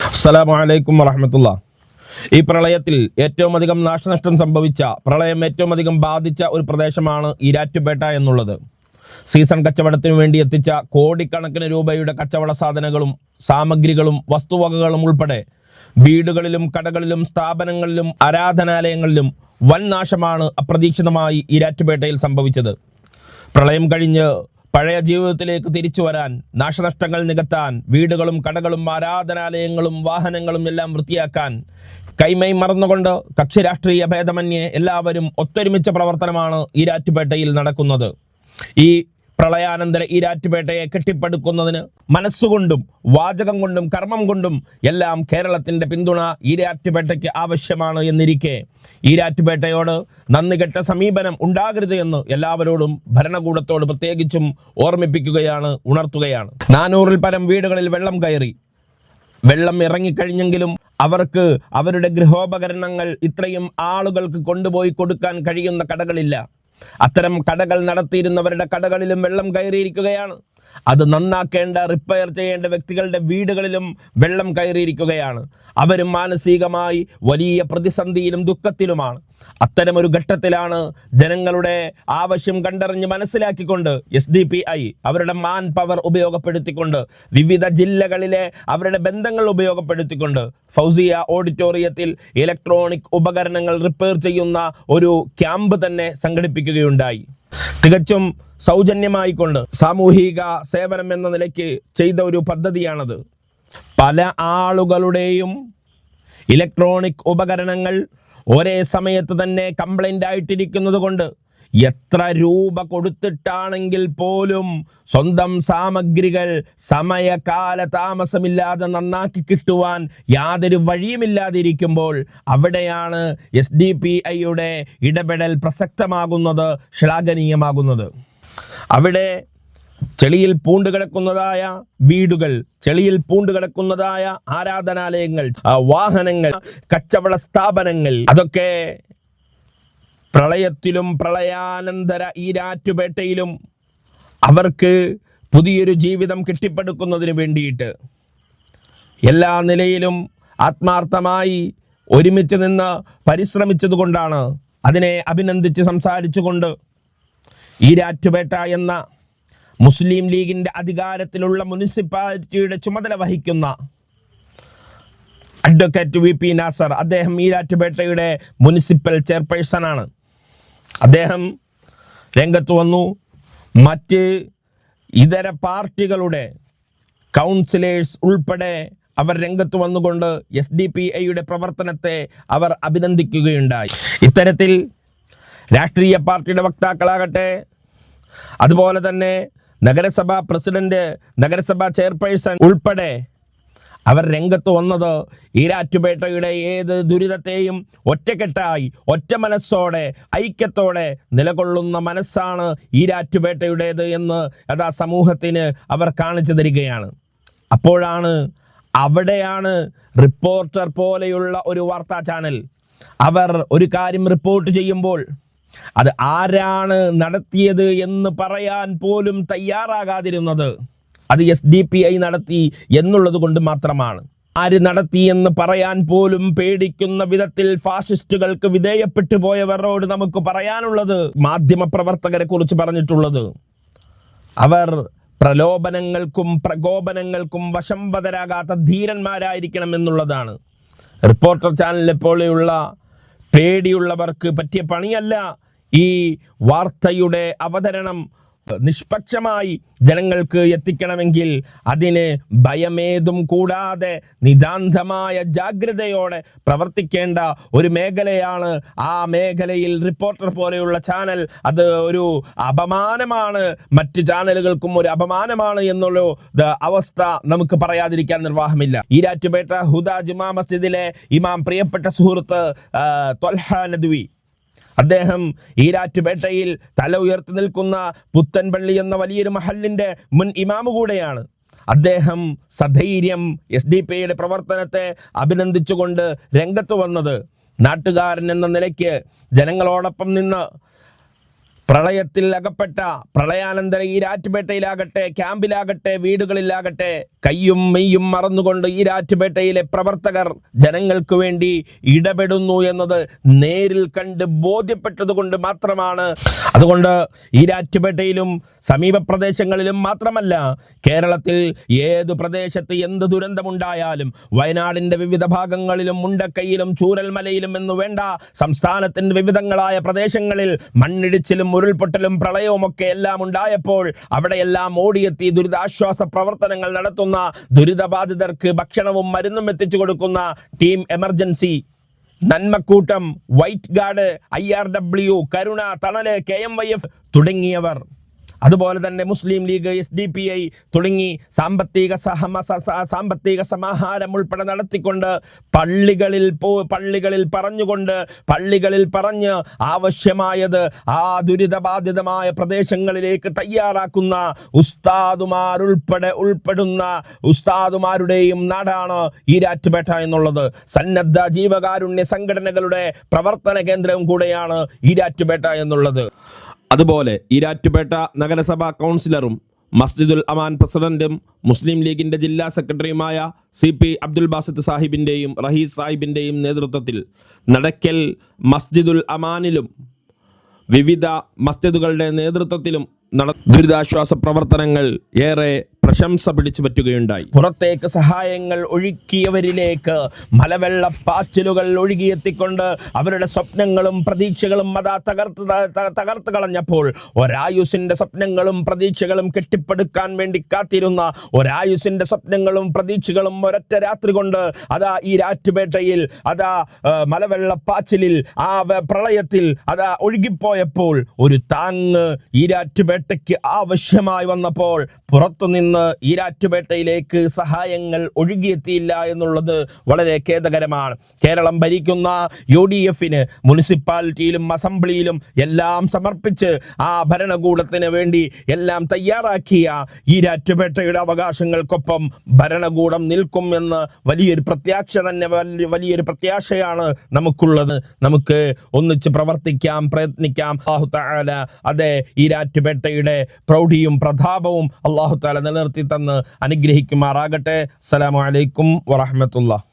അസ്സലാമു അലൈക്കും വറഹ്മത്തുള്ളാഹി. ഈ പ്രളയത്തിൽ ഏറ്റവും അധികം നാശനഷ്ടം സംഭവിച്ച, പ്രളയം ഏറ്റവും അധികം ബാധിച്ച ഒരു പ്രദേശമാണ് ഈരാറ്റുപേട്ട എന്നുള്ളത്. സീസൺ കച്ചവടത്തിന് വേണ്ടി എത്തിച്ച കോടിക്കണക്കിന് രൂപയുടെ കച്ചവട സാധനങ്ങളും സാമഗ്രികളും വസ്തുവകകളും ഉൾപ്പെടെ വീടുകളിലും കടകളിലും സ്ഥാപനങ്ങളിലും ആരാധനാലയങ്ങളിലും വൻ നാശമാണ് അപ്രതീക്ഷിതമായി ഈരാറ്റുപേട്ടയിൽ സംഭവിച്ചത്. പ്രളയം കഴിഞ്ഞ് പഴയ ജീവിതത്തിലേക്ക് തിരിച്ചു വരാൻ, നാശനഷ്ടങ്ങൾ നികത്താൻ, വീടുകളും കടകളും ആരാധനാലയങ്ങളും വാഹനങ്ങളും എല്ലാം വൃത്തിയാക്കാൻ കൈമൈ മറന്നുകൊണ്ട് കക്ഷി രാഷ്ട്രീയ ഭേദമന്യേ എല്ലാവരും ഒത്തൊരുമിച്ച പ്രവർത്തനമാണ് ഈരാറ്റുപേട്ടയിൽ നടക്കുന്നത്. ഈ പ്രളയാനന്തര ഈരാറ്റുപേട്ടയെ കെട്ടിപ്പടുക്കുന്നതിന് മനസ്സുകൊണ്ടും വാചകം കൊണ്ടും കർമ്മം കൊണ്ടും എല്ലാം കേരളത്തിൻ്റെ പിന്തുണ ഈരാറ്റുപേട്ടയ്ക്ക് ആവശ്യമാണ് എന്നിരിക്കെ ഈരാറ്റുപേട്ടയോട് നന്ദികെട്ട സമീപനം ഉണ്ടാകരുത് എന്ന് എല്ലാവരോടും ഭരണകൂടത്തോട് പ്രത്യേകിച്ചും ഓർമ്മിപ്പിക്കുകയാണ്, ഉണർത്തുകയാണ്. 400-ൽ പരം വീടുകളിൽ വെള്ളം കയറി. വെള്ളം ഇറങ്ങിക്കഴിഞ്ഞെങ്കിലും അവർക്ക് അവരുടെ ഗൃഹോപകരണങ്ങൾ ഇത്രയും ആളുകൾക്ക് കൊണ്ടുപോയി കൊടുക്കാൻ കഴിയുന്ന കടകളില്ല. അത്തരം കടകൾ നടത്തിയിരുന്നവരുടെ കടകളിലും വെള്ളം കയറിയിരിക്കുകയാണ്. അത് നന്നാക്കേണ്ട, റിപ്പയർ ചെയ്യേണ്ട വ്യക്തികളുടെ വീടുകളിലും വെള്ളം കയറിയിരിക്കുകയാണ്. അവരും മാനസികമായി വലിയ പ്രതിസന്ധിയിലും ദുഃഖത്തിലുമാണ്. അത്തരമൊരു ഘട്ടത്തിലാണ് ജനങ്ങളുടെ ആവശ്യം കണ്ടറിഞ്ഞ് മനസ്സിലാക്കിക്കൊണ്ട് SDPI അവരുടെ മാൻ പവർ ഉപയോഗപ്പെടുത്തിക്കൊണ്ട്, വിവിധ ജില്ലകളിലെ അവരുടെ ബന്ധങ്ങൾ ഉപയോഗപ്പെടുത്തിക്കൊണ്ട് ഫൗസിയ ഓഡിറ്റോറിയത്തിൽ ഇലക്ട്രോണിക് ഉപകരണങ്ങൾ റിപ്പയർ ചെയ്യുന്ന ഒരു ക്യാമ്പ് തന്നെ സംഘടിപ്പിക്കുകയുണ്ടായി. തികച്ചും സൗജന്യമായിക്കൊണ്ട് സാമൂഹിക സേവനം എന്ന നിലയ്ക്ക് ചെയ്ത ഒരു പദ്ധതിയാണത്. പല ആളുകളുടെയും ഇലക്ട്രോണിക് ഉപകരണങ്ങൾ ഒരേ സമയത്ത് തന്നെ കംപ്ലൈൻ്റ് ആയിട്ടിരിക്കുന്നത് കൊണ്ട് എത്ര രൂപ കൊടുത്തിട്ടാണെങ്കിൽ പോലും സ്വന്തം സാമഗ്രികൾ സമയകാല താമസമില്ലാതെ നന്നാക്കി യാതൊരു വഴിയുമില്ലാതിരിക്കുമ്പോൾ അവിടെയാണ് SDPIയുടെ ഇടപെടൽ പ്രസക്തമാകുന്നത്, ശ്ലാഘനീയമാകുന്നത്. അവിടെ ചെളിയിൽ പൂണ്ടുകിടക്കുന്നതായ വീടുകൾ, ചെളിയിൽ പൂണ്ടുകിടക്കുന്നതായ ആരാധനാലയങ്ങൾ, വാഹനങ്ങൾ, കച്ചവട സ്ഥാപനങ്ങൾ, അതൊക്കെ പ്രളയത്തിലും പ്രളയാനന്തര ഈരാറ്റുപേട്ടയിലും അവർക്ക് പുതിയൊരു ജീവിതം കെട്ടിപ്പടുക്കുന്നതിന് വേണ്ടിയിട്ട് എല്ലാ നിലയിലും ആത്മാർത്ഥമായി ഒരുമിച്ച് നിന്ന് പരിശ്രമിച്ചതുകൊണ്ടാണ്, അതിനെ അഭിനന്ദിച്ച് സംസാരിച്ചുകൊണ്ട് ഈരാറ്റുപേട്ട എന്ന മുസ്ലിം ലീഗിൻ്റെ അധികാരത്തിലുള്ള മുനിസിപ്പാലിറ്റിയുടെ ചുമതല വഹിക്കുന്ന അഡ്വക്കേറ്റ് VP നാസർ, അദ്ദേഹം ഈരാറ്റുപേട്ടയുടെ മുനിസിപ്പൽ ചെയർപേഴ്സണാണ്. അദ്ദേഹം രംഗത്ത് വന്നു. മറ്റ് ഇതര പാർട്ടികളുടെ കൗൺസിലേഴ്സ് ഉൾപ്പെടെ അവർ രംഗത്ത് വന്നുകൊണ്ട് SDPIയുടെ പ്രവർത്തനത്തെ അവർ അഭിനന്ദിക്കുകയുണ്ടായി. ഇത്തരത്തിൽ രാഷ്ട്രീയ പാർട്ടിയുടെ വക്താക്കളാകട്ടെ, അതുപോലെ തന്നെ നഗരസഭാ പ്രസിഡന്റ്, നഗരസഭാ ചെയർപേഴ്സൺ ഉൾപ്പെടെ അവർ രംഗത്ത് വന്നത് ഈരാറ്റുപേട്ടയുടെ ഏത് ദുരിതത്തെയും ഒറ്റക്കെട്ടായി, ഒറ്റ മനസ്സോടെ, ഐക്യത്തോടെ നിലകൊള്ളുന്ന മനസ്സാണ് ഈരാറ്റുപേട്ടയുടേത് എന്ന് യഥാ സമൂഹത്തിന് അവർ കാണിച്ചു തരികയാണ്. അവിടെയാണ് റിപ്പോർട്ടർ പോലെയുള്ള ഒരു വാർത്താ ചാനൽ അവർ ഒരു കാര്യം റിപ്പോർട്ട് ചെയ്യുമ്പോൾ അത് ആരാണ് നടത്തിയത് എന്ന് പറയാൻ പോലും തയ്യാറാകാതിരുന്നത്. അത് SDPI നടത്തി എന്നുള്ളത് കൊണ്ട് മാത്രമാണ്. ആര് നടത്തി എന്ന് പറയാൻ പോലും പേടിക്കുന്ന വിധത്തിൽ ഫാഷിസ്റ്റുകൾക്ക് വിധേയപ്പെട്ടു പോയവരോട് നമുക്ക് പറയാനുള്ളത്, മാധ്യമപ്രവർത്തകരെ കുറിച്ച് പറഞ്ഞിട്ടുള്ളത്, അവർ പ്രലോഭനങ്ങൾക്കും പ്രകോപനങ്ങൾക്കും വശംവദരാകാത്ത ധീരന്മാരായിരിക്കണം എന്നുള്ളതാണ്. റിപ്പോർട്ടർ ചാനലിനെ പോലെയുള്ള പേടിയുള്ളവർക്ക് പറ്റിയ പണിയല്ല ഈ വാർത്തയുടെ അവതരണം. നിഷ്പക്ഷമായി ജനങ്ങൾക്ക് എത്തിക്കണമെങ്കിൽ അതിന് ഭയമേതും കൂടാതെ നിതാന്തമായ ജാഗ്രതയോടെ പ്രവർത്തിക്കേണ്ട ഒരു മേഖലയാണ്. ആ മേഖലയിൽ റിപ്പോർട്ടർ പോലെയുള്ള ചാനൽ അത് ഒരു അപമാനമാണ്, മറ്റ് ചാനലുകൾക്കും ഒരു അപമാനമാണ് എന്നുള്ള അവസ്ഥ നമുക്ക് പറയാതിരിക്കാൻ നിർവാഹമില്ല. ഈരാറ്റുപേട്ട ഹുദ ജുമാ മസ്ജിദിലെ ഇമാം, പ്രിയപ്പെട്ട സുഹൃത്ത് ത്വൽഹ നദ്വി, അദ്ദേഹം ഈരാറ്റുപേട്ടയിൽ തല ഉയർത്തി നിൽക്കുന്ന പുത്തൻപള്ളി എന്ന വലിയൊരു മഹലിൻ്റെ മുൻ ഇമാമു കൂടെയാണ്. അദ്ദേഹം സധൈര്യം SDPIയുടെ പ്രവർത്തനത്തെ അഭിനന്ദിച്ചുകൊണ്ട് രംഗത്ത് വന്നത്. നാട്ടുകാരൻ എന്ന നിലയ്ക്ക് ജനങ്ങളോടൊപ്പം നിന്ന് പ്രളയത്തിൽ അകപ്പെട്ട, പ്രളയാനന്തര ഈരാറ്റുപേട്ടയിലാകട്ടെ, ക്യാമ്പിലാകട്ടെ, വീടുകളിലാകട്ടെ കയ്യും മെയ്യും മറന്നുകൊണ്ട് ഈരാറ്റുപേട്ടയിലെ പ്രവർത്തകർ ജനങ്ങൾക്ക് വേണ്ടി ഇടപെടുന്നു എന്നത് നേരിൽ കണ്ട് ബോധ്യപ്പെട്ടതുകൊണ്ട് മാത്രമാണ്. അതുകൊണ്ട് ഈരാറ്റുപേട്ടയിലും സമീപ പ്രദേശങ്ങളിലും മാത്രമല്ല, കേരളത്തിൽ ഏതു പ്രദേശത്ത് എന്ത് ദുരന്തമുണ്ടായാലും, വയനാടിൻ്റെ വിവിധ ഭാഗങ്ങളിലും മുണ്ടക്കൈയിലും ചൂരൽമലയിലും എന്നു വേണ്ട സംസ്ഥാനത്തിൻ്റെ വിവിധങ്ങളായ പ്രദേശങ്ങളിൽ മണ്ണിടിച്ചിലും ഉരുൾപൊട്ടലും പ്രളയവും ഒക്കെ എല്ലാം ഉണ്ടായപ്പോൾ അവിടെയെല്ലാം ഓടിയെത്തി ദുരിതാശ്വാസ പ്രവർത്തനങ്ങൾ നടത്തുന്ന, ദുരിതബാധിതർക്ക് ഭക്ഷണവും മരുന്നും എത്തിച്ചു കൊടുക്കുന്ന ടീം എമർജൻസി, നന്മക്കൂട്ടം, white guard, IRW, Karuna, Thanal, KMYF തുടങ്ങിയവർ, അതുപോലെ തന്നെ മുസ്ലിം ലീഗ്, SDPI തുടങ്ങി സാമ്പത്തിക സമാഹാരം ഉൾപ്പെടെ നടത്തിക്കൊണ്ട് പള്ളികളിൽ പറഞ്ഞ് ആവശ്യമായത് ആ ദുരിതബാധിതമായ പ്രദേശങ്ങളിലേക്ക് തയ്യാറാക്കുന്ന ഉൾപ്പെടുന്ന ഉസ്താദുമാരുടെയും നാടാണ് ഈരാറ്റുപേട്ട എന്നുള്ളത്. സന്നദ്ധ ജീവകാരുണ്യ സംഘടനകളുടെ പ്രവർത്തന കേന്ദ്രവും കൂടെയാണ് ഈരാറ്റുപേട്ട എന്നുള്ളത്. അതുപോലെ ഈരാറ്റുപേട്ട നഗരസഭാ കൗൺസിലറും മസ്ജിദുൽ അമാൻ പ്രസിഡന്റും മുസ്ലിം ലീഗിൻ്റെ ജില്ലാ സെക്രട്ടറിയുമായ CP അബ്ദുൽ ബാസിത്ത് സാഹിബിൻ്റെയും റഹീസ് സാഹിബിൻ്റെയും നേതൃത്വത്തിൽ നടക്കൽ മസ്ജിദുൽ അമാനിലും വിവിധ മസ്ജിദുകളുടെ നേതൃത്വത്തിലും ദുരിതാശ്വാസ പ്രവർത്തനങ്ങൾ ഏറെ പ്രശംസ പിടിച്ചു പറ്റുകയുണ്ടായി. പുറത്തേക്ക് സഹായങ്ങൾ ഒഴുക്കിയവരിലേക്ക് മലവെള്ളപ്പാച്ചിലുകൾ ഒഴുകിയെത്തിക്കൊണ്ട് അവരുടെ സ്വപ്നങ്ങളും പ്രതീക്ഷകളും അതാ തകർത്ത് കളഞ്ഞപ്പോൾ, ഒരായുസിന്റെ സ്വപ്നങ്ങളും പ്രതീക്ഷകളും കെട്ടിപ്പടുക്കാൻ വേണ്ടി കാത്തിരുന്ന ഒരായുസിന്റെ സ്വപ്നങ്ങളും പ്രതീക്ഷകളും ഒരൊറ്റ രാത്രി കൊണ്ട് അതാ ഈരാറ്റുപേട്ടയിൽ അതാ മലവെള്ളപ്പാച്ചിലിൽ ആ പ്രളയത്തിൽ അതാ ഒഴുകിപ്പോയപ്പോൾ, ഒരു താങ്ങ് ഈരാറ്റുപേട്ടയ്ക്ക് ആവശ്യമായി വന്നപ്പോൾ പുറത്തുനിന്ന് ഈരാറ്റുപേട്ടയിലേക്ക് സഹായങ്ങൾ ഒഴുകിയെത്തിയില്ല എന്നുള്ളത് വളരെ ഖേദകരമാണ്. കേരളം ഭരിക്കുന്ന UDF-ന് മുനിസിപ്പാലിറ്റിയിലും അസംബ്ലിയിലും എല്ലാം സമർപ്പിച്ച് ആ ഭരണകൂടത്തിന് വേണ്ടി എല്ലാം തയ്യാറാക്കിയ ഈരാറ്റുപേട്ടയുടെ അവകാശങ്ങൾക്കൊപ്പം ഭരണകൂടം നിൽക്കും എന്ന് വലിയൊരു പ്രത്യാശയാണ് നമുക്കുള്ളത്. നമുക്ക് ഒന്നിച്ച് പ്രവർത്തിക്കാം, പ്രയത്നിക്കാം. അല്ലാഹു തആല അതെ ഈരാറ്റുപേട്ടയുടെ പ്രൗഢിയും പ്രതാപവും അല്ലാഹു തആല നിലനിർത്തി തന്ന് അനുഗ്രഹിക്കുമാറാകട്ടെ. അസ്സലാമു അലൈക്കും വറഹ്മത്തുള്ളാഹി.